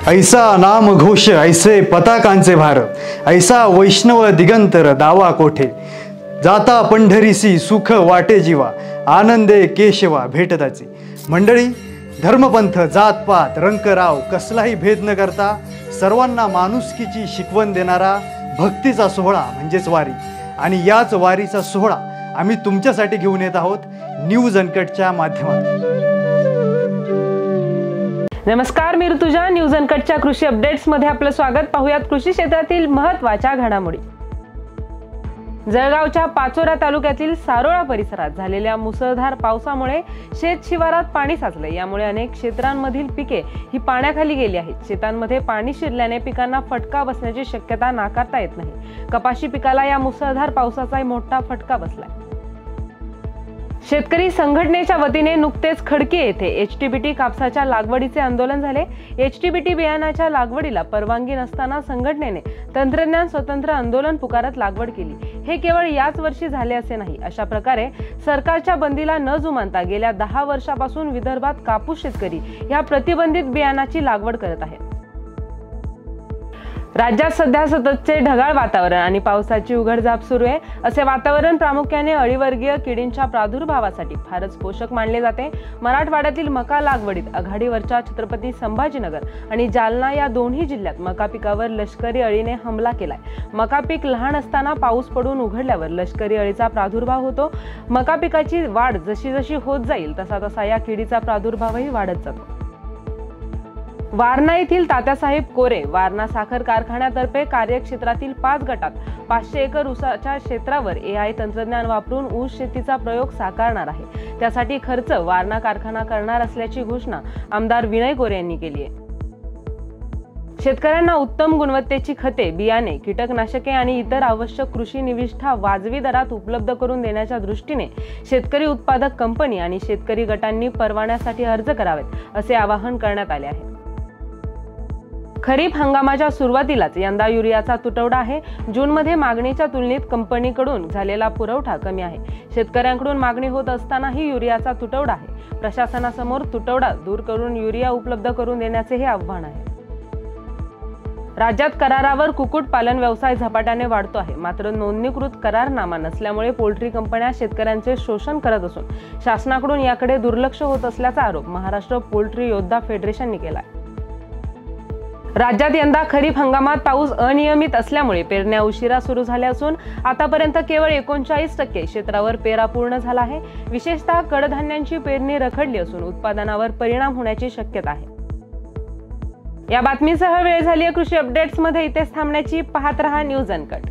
ऐसा नाम घोष ऐसे पताकांचे भार, ऐसा वैष्णव दिगंतर दावा कोठे, जाता पंढरीसी सुख वाटे जीवा, आनंदे केशवा भेटताची। मंडळी, धर्मपंथ जातपात रंकराव कसलाही भेद न करता सर्वांना माणुसकीची शिकवण देणारा भक्तीचा सोहळा म्हणजेच वारी, आणि याच वारीचा सोहळा आम्ही तुमच्यासाठी घेऊन येत आहोत न्यूज अनकटच्या माध्यमातून। नमस्कार, मी ऋतुजा। न्यूज अनकटच्या कृषी अपडेट्स मध्ये आपलं स्वागत। पाहूयात कृषी क्षेत्रातील महत्त्वाच्या घडामोडी। जळगावच्या पाचोरा तालुक्यातील सारोळा परिसरात झालेल्या मुसळधार पावसामुळे शेत शिवारात पाणी साचले। यामुळे अनेक क्षेत्रांमधील पिके ही पाण्याखाली गेली आहेत। शेतांमध्ये पाणी शिरल्याने पिकांना फटका बसण्याची शक्यता नाकारता येत नाही। कपाशी पिकाला या मुसळधार पावसाचा मोठा फटका बसलाय। शेतकरी संघटनेच्या वतीने नुकतेच खडकी येथे HTBT कापसाच्या लागवडीचे आंदोलन झाले। HTBT बियाणाच्या लागवडीला परवानगी नसताना संघटनेने तंत्रज्ञान स्वतंत्र आंदोलन पुकारत लागवड केली। हे केवळ याच वर्षी झाले असे नाही। अशा प्रकारे सरकारच्या बंदीला न जुमानता गेल्या 10 वर्षापासून विदर्भात कापूस शेतकरी या प्रतिबंधित बियाणाची लागवड करत आहेत। राज्यात सध्या सततचे ढगाळ वातावरण आणि पावसाची उघडझाप सुरू आहे। असे वातावरण प्रामुख्याने अळीवर्गीय किडींच्या प्रादुर्भावासाठी फारच पोषक मानले जाते। मराठवाड्यातील मका लागवडीत आघाडीवरच्या छत्रपती संभाजीनगर आणि जालना या दोन्ही जिल्ह्यात मका पिकावर लष्करी अळीने हमला केलाय। मका पीक लहान असताना पाऊस पडून उघडल्यावर लष्करी अळीचा प्रादुर्भाव होतो। मका पिकाची वाढ जशी जशी होत जाईल तसा तसा या किडीचा प्रादुर्भावही वाढत जातो। वारणा येथील तात्यासाहेब कोरे वारणा साखर कारखान्यातर्फे कार्यक्षेत्रातील 5 गटात 500 एकर ऊसाच्या क्षेत्रावर AI तंत्रज्ञान वापरून ऊस शेतीचा प्रयोग साकारणार आहे। त्यासाठी खर्च वारणा कारखाना करणार असल्याची घोषणा आमदार विनय कोरे यांनी केली आहे। शेतकऱ्यांना उत्तम गुणवत्तेची खते, बियाणे, कीटकनाशके आणि इतर आवश्यक कृषी निविष्ठा वाजवी दरात उपलब्ध करून देण्याच्या दृष्टीने शेतकरी उत्पादक कंपनी आणि शेतकरी गटांनी परवान्यासाठी अर्ज करावेत असे आवाहन करण्यात आले आहे। खरीप हंगामाच्या सुरुवातीलाच यंदा युरियाचा तुटवडा आहे। जूनमध्ये मागणीच्या तुलनेत कंपनीकडून झालेला पुरवठा कमी आहे। शेतकऱ्यांकडून मागणी होत असतानाही युरियाचा तुटवडा आहे। प्रशासनासमोर तुटवडा दूर करून युरिया उपलब्ध करून देण्याचे हे आव्हान आहे। राज्यात करारावर कुक्कुट पालन व्यवसाय झपाट्याने वाढतो आहे। मात्र नोंदणीकृत करारनामा नसल्यामुळे पोल्ट्री कंपन्या शेतकऱ्यांचे शोषण करत असून शासनाकडून याकडे दुर्लक्ष होत असल्याचा आरोप महाराष्ट्र पोल्ट्री योद्धा फेडरेशनने केला आहे। राज्यात यंदा खरीप हंगामात पाऊस अनियमित असल्यामुळे पेरण्या उशिरा सुरू झाल्या असून आतापर्यंत केवळ 39% क्षेत्रावर पेरा पूर्ण झाला आहे। विशेषतः कडधान्यांची पेरणी रखडली असून उत्पादनावर परिणाम होण्याची शक्यता आहे। या बातमीसह वेळ झाली आहे कृषी अपडेट्स मध्ये। इथेच थांबण्याची। पाहत रहा न्यूज अनकट।